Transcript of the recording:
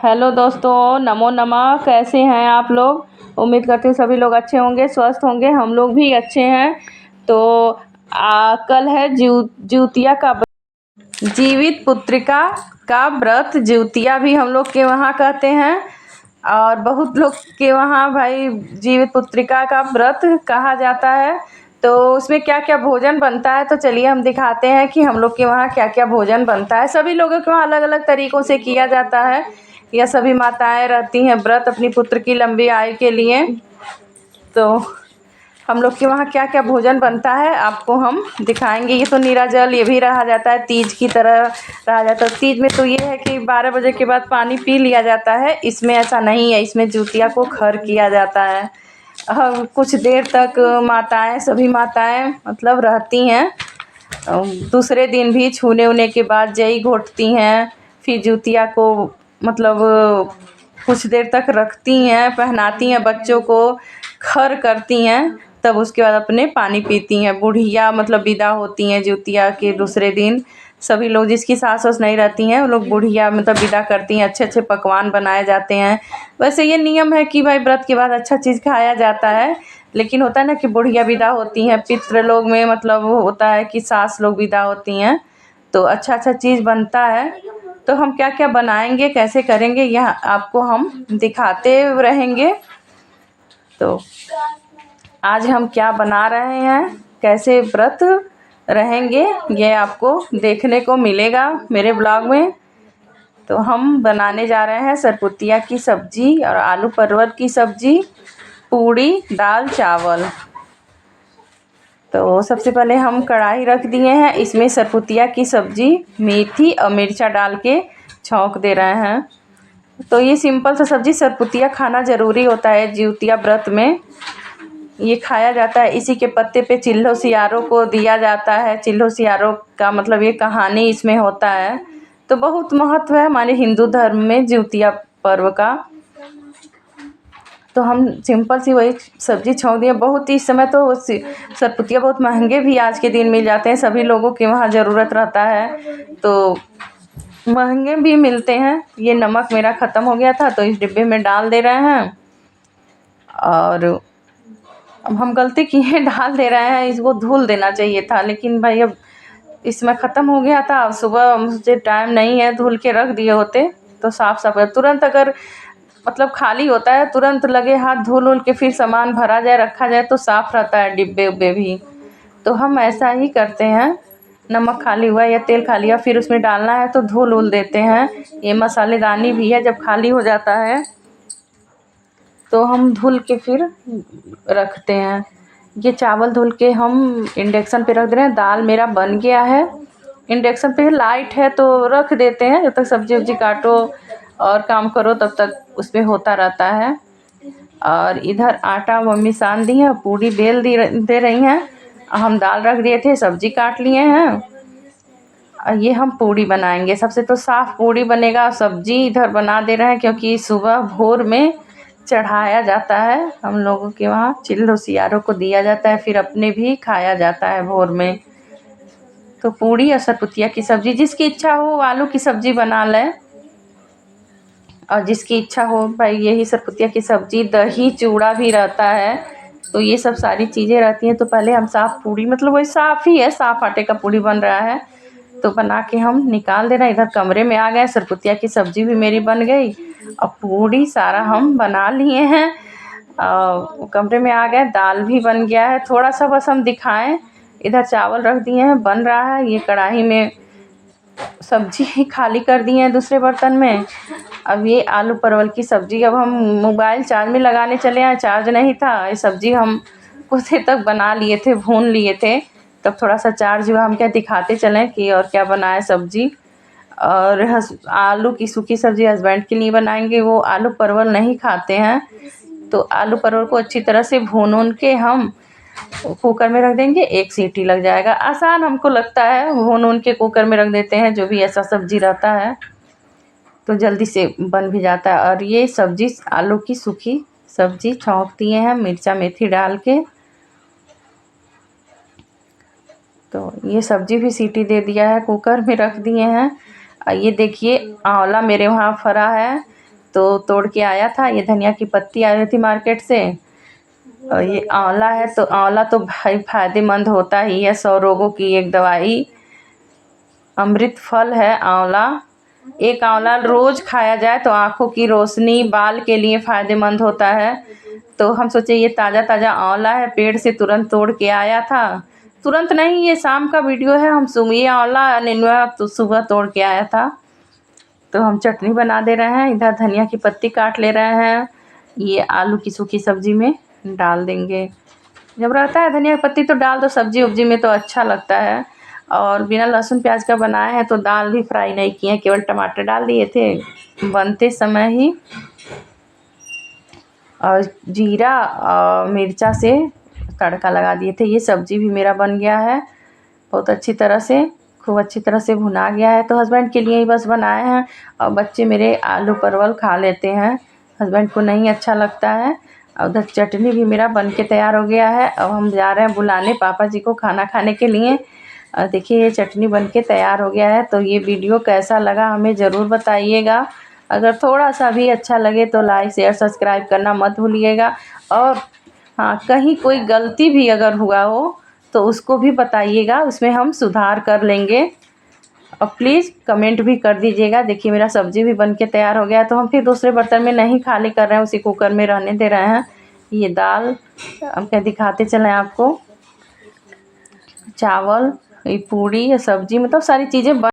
Hello दोस्तों, नमो नमः। कैसे हैं आप लोग? उम्मीद करती हूँ सभी लोग अच्छे होंगे, स्वस्थ होंगे। हम लोग भी अच्छे हैं। तो कल है ज्यूतिया का जीवित पुत्रिका का व्रत। ज्यूतिया भी हम लोग के वहाँ कहते हैं और बहुत लोग के वहाँ भाई जीवित पुत्रिका का व्रत कहा जाता है। तो उसमें क्या क्या भोजन बनता है, तो चलिए हम दिखाते हैं कि हम लोग के वहाँ क्या क्या भोजन बनता है। सभी लोगों के वहाँ अलग अलग तरीक़ों से किया जाता है। यह सभी माताएं रहती हैं व्रत अपनी पुत्र की लंबी आयु के लिए। तो हम लोग के वहाँ क्या क्या भोजन बनता है आपको हम दिखाएंगे। ये तो नीराजल ये भी रहा जाता है, तीज की तरह रहा जाता है। तीज में तो ये है कि 12 बजे के बाद पानी पी लिया जाता है। इसमें ऐसा नहीं है, इसमें ज्यूतिया को खर किया जाता है। कुछ देर तक माताएं, सभी माताएं मतलब रहती हैं। दूसरे दिन भी छूने उने के बाद जई घोटती हैं। फिर ज्यूतिया को मतलब कुछ देर तक रखती हैं, पहनाती हैं बच्चों को, खर करती हैं। तब उसके बाद अपने पानी पीती हैं। बुढ़िया मतलब विदा होती हैं ज्यूतिया के दूसरे दिन। सभी लोग जिसकी सास वास नहीं रहती हैं वो लोग बुढ़िया मतलब विदा करती हैं। अच्छे अच्छे पकवान बनाए जाते हैं। वैसे ये नियम है कि भाई व्रत के बाद अच्छा चीज़ खाया जाता है। लेकिन होता है ना कि बुढ़िया विदा होती हैं, पितृ लोग में मतलब होता है कि सास लोग विदा होती हैं। तो अच्छा अच्छा चीज़ बनता है। तो हम क्या क्या बनाएंगे, कैसे करेंगे, यह आपको हम दिखाते रहेंगे। तो आज हम क्या बना रहे हैं, कैसे व्रत रहेंगे, ये आपको देखने को मिलेगा मेरे ब्लॉग में। तो हम बनाने जा रहे हैं सरपुतिया की सब्ज़ी और आलू परवल की सब्ज़ी, पूड़ी, दाल, चावल। तो सबसे पहले हम कढ़ाई रख दिए हैं। इसमें सरपुतिया की सब्ज़ी मेथी और मिर्चा डाल के छौंक दे रहे हैं। तो ये सिंपल सा सब्ज़ी सरपुतिया खाना ज़रूरी होता है। ज्यूतिया व्रत में ये खाया जाता है। इसी के पत्ते पे चिल्हो सियारों को दिया जाता है। चिल्हो सियारों का मतलब ये कहानी इसमें होता है। तो बहुत महत्व है हमारे हिंदू धर्म में ज्यूतिया पर्व का। तो हम सिंपल सी वही सब्ज़ी छौंक दिए। बहुत ही इस समय तो सरपुतिया बहुत महंगे भी आज के दिन मिल जाते हैं। सभी लोगों के वहाँ ज़रूरत रहता है तो महंगे भी मिलते हैं। ये नमक मेरा ख़त्म हो गया था तो इस डिब्बे में डाल दे रहे हैं। और अब हम गलती किए डाल दे रहे हैं, इसको धुल देना चाहिए था, लेकिन भाई अब इसमें ख़त्म हो गया था। सुबह मुझे टाइम नहीं है, धुल के रख दिए होते तो साफ़ साफ़ तुरंत अगर मतलब खाली होता है तुरंत लगे हाथ धुल उल के फिर सामान भरा जाए रखा जाए तो साफ़ रहता है डिब्बे उब्बे भी। तो हम ऐसा ही करते हैं। नमक खाली हुआ या तेल खाली हुआ फिर उसमें डालना है तो धुल उल देते हैं। ये मसालेदानी भी है, जब खाली हो जाता है तो हम धुल के फिर रखते हैं। ये चावल धुल के हम इंडक्शन पे रख दे रहे हैं। दाल मेरा बन गया है। इंडक्शन पे लाइट है तो रख देते हैं, जब तक सब्जी वब्जी काटो और काम करो तब तक उसमें होता रहता है। और इधर आटा मम्मी सान दी है, पूड़ी बेल दे रही हैं। हम दाल रख दिए थे, सब्जी काट लिए हैं और ये हम पूड़ी बनाएंगे। सबसे तो साफ़ पूड़ी बनेगा। सब्जी इधर बना दे रहे हैं क्योंकि सुबह भोर में चढ़ाया जाता है। हम लोगों के वहाँ चिल्लो सियारों को दिया जाता है, फिर अपने भी खाया जाता है भोर में। तो पूड़ी और सरपुतिया की सब्ज़ी, जिसकी इच्छा हो आलू की सब्ज़ी बना लें और जिसकी इच्छा हो भाई यही सरपुतिया की सब्ज़ी। दही चूड़ा भी रहता है। तो ये सब सारी चीज़ें रहती हैं। तो पहले हम साफ़ पूड़ी मतलब वही साफ़ ही है, साफ़ आटे का पूड़ी बन रहा है तो बना के हम निकाल दे रहे हैं। इधर कमरे में आ गए, सरपुतिया की सब्ज़ी भी मेरी बन गई और पूड़ी सारा हम बना लिए हैं। कमरे में आ गए, दाल भी बन गया है। थोड़ा सा बस हम दिखाएं। इधर चावल रख दिए हैं, बन रहा है। ये कढ़ाई में सब्जी खाली कर दिए हैं दूसरे बर्तन में। अब ये आलू परवल की सब्ज़ी, अब हम मोबाइल चार्ज में लगाने चले आए, चार्ज नहीं था। ये सब्ज़ी हम कुछ देर तक बना लिए थे, भून लिए थे, तब थोड़ा सा चार्ज हुआ। हम क्या दिखाते चलें कि और क्या बनाए सब्ज़ी। और आलू की सूखी सब्ज़ी हस्बैंड के लिए बनाएंगे, वो आलू परवल नहीं खाते हैं। तो आलू परवल को अच्छी तरह से भून के हम कुकर में रख देंगे, एक सीटी लग जाएगा। आसान हमको लगता है, भून के कुकर में रख देते हैं। जो भी ऐसा सब्ज़ी रहता है तो जल्दी से बन भी जाता है। और ये सब्ज़ी आलू की सूखी सब्ज़ी छौंक दिए हैं मिर्चा मेथी डाल के। तो ये सब्ज़ी भी सीटी दे दिया है, कुकर में रख दिए हैं। ये देखिए आंवला मेरे वहाँ फरा है तो तोड़ के आया था। ये धनिया की पत्ती आई हुई थी मार्केट से। और ये आंवला है, तो आंवला तो भाई फ़ायदेमंद होता ही है, 100 रोगों की एक दवाई। अमृत फल है आंवला। एक आंवला रोज़ खाया जाए तो आँखों की रोशनी, बाल के लिए फ़ायदेमंद होता है। तो हम सोचे ये ताज़ा ताज़ा आंवला है, पेड़ से तुरंत तोड़ के आया था। तुरंत नहीं, ये शाम का वीडियो है। ये आंवला नेनुआ तो सुबह तोड़ के आया था। तो हम चटनी बना दे रहे हैं। इधर धनिया की पत्ती काट ले रहे हैं। ये आलू की सूखी सब्ज़ी में डाल देंगे। जब रहता है धनिया की पत्ती तो डाल दो सब्ज़ी उब्जी में, तो अच्छा लगता है। और बिना लहसुन प्याज का बनाए हैं तो दाल भी फ्राई नहीं किए, केवल टमाटर डाल दिए थे बनते समय ही। और जीरा और मिर्चा से तड़का लगा दिए थे। ये सब्ज़ी भी मेरा बन गया है बहुत अच्छी तरह से, खूब अच्छी तरह से भुना गया है। तो हस्बैंड के लिए ही बस बनाए हैं, और बच्चे मेरे आलू परवल खा लेते हैं, हस्बैंड को नहीं अच्छा लगता है। और उधर चटनी भी मेरा बन के तैयार हो गया है। अब हम जा रहे हैं बुलाने पापा जी को खाना खाने के लिए। देखिए ये चटनी बन के तैयार हो गया है। तो ये वीडियो कैसा लगा हमें ज़रूर बताइएगा। अगर थोड़ा सा भी अच्छा लगे तो लाइक शेयर सब्सक्राइब करना मत भूलिएगा। और हाँ, कहीं कोई गलती भी अगर हुआ हो तो उसको भी बताइएगा, उसमें हम सुधार कर लेंगे। और प्लीज़ कमेंट भी कर दीजिएगा। देखिए मेरा सब्ज़ी भी बन के तैयार हो गया है। तो हम फिर दूसरे बर्तन में नहीं खाली कर रहे हैं, उसी कुकर में रहने दे रहे हैं। ये दाल हम क्या दिखाते चलें आपको, चावल, ये पूड़ी, ये सब्ज़ी, मतलब सारी चीज़ें बन